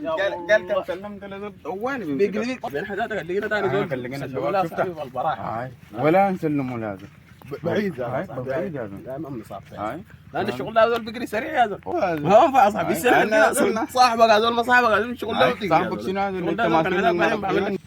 قال كم سلمت له طوالي بيقلق بين حاجاتك خلينا ثاني دول خلينا شباب شفتها البراحه ولا نسلمه لازم بعيد بعيد يا زلمه لا ما مصاب هاي لان الشغل هذا بيجري سريع يا زلمه ما هو ينفع صاحبي يسلم صاحبك هذا ما صاحبك هذا الشغل ده صاحبك شنو هذا اللي انت ما تقدر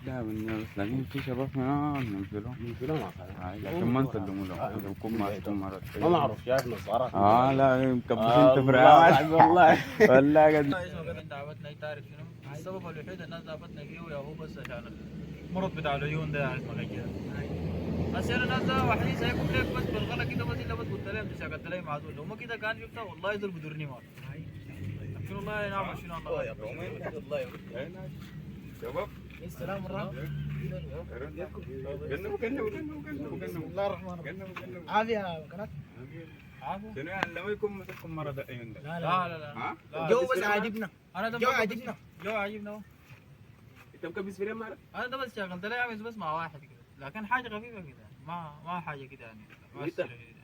لا بالناس لكن في شباب هنا ننزلوا ما هاي لكن ما نسلموا له يكون ما يكون مرض ما معروف شايف نصارى لا مكبسين تفرقات والله والله قد دعوتنا تعرف شنو السبب الوحيد الناس دعوتنا فيه يا هو بس عشان المرض بتاع العيون ده اسمه غير بس انا الناس ده وحدي سايكم ليك بس بالغلط كده بس الا بس قلت لهم تشاكلت لي مع دول لو ما كده كان شفتها والله يزول بدرني ما شنو والله نعم شنو الله والله شباب السلام ورحمه بسم الله الرحمن الرحيم عافيه يا قناه عافيه شنو يعني لو يكون مسككم مرض العيون ده لا لا لا جو بس عاجبنا انا ده جو عاجبنا جو عاجبنا انت مكبس في مالك انا ده بس شغلت لي عامل بس مع واحد كده لكن حاجه خفيفه كده ما حاجه كده يعني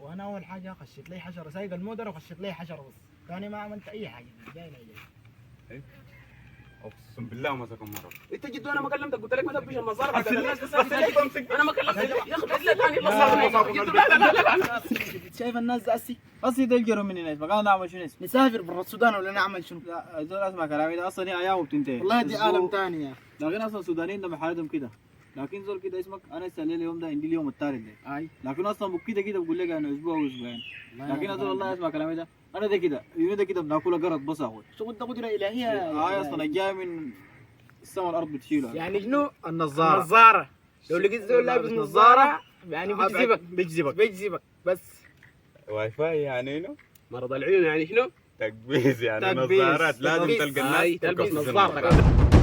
وانا اول حاجه خشيت لي حشره سايق المودر وخشيت لي حشره بس ثاني ما عملت اي حاجه جاي لا جاي اقسم بالله مسككم مرض انت جد وانا ما كلمتك قلت لك ما تبش المصارف بعد الناس انا ما كلمتك يا اخي لا ثاني لا شايف الناس ده اصلي ده الجرو من هنا فقال نعمل شنو نسافر برا السودان ولا نعمل شنو لا دول اسمع كلامي ده اصلا هي ايام وبتنتهي والله دي عالم ثاني يا لكن اصلا السودانيين ده بحالتهم كده لكن زول كده اسمك انا استنى اليوم ده عندي اليوم الثالث ده اي لكن اصلا كده كده بقول لك انا اسبوع واسبوعين لكن هذول والله اسمع كلامي ده انا ده كده يومي ده كده بناكل قرط بس اول شغل ده قدره الهيه اصلا جاي من السما الارض بتشيله يعني شنو النظاره لو لقيت زول لابس نظاره يعني بيجذبك بس واي فاي يعني انه مرض العيون يعني شنو تكبيس يعني تكبيس. نظارات لازم تلقى الناس تلبس تلبس نظارتك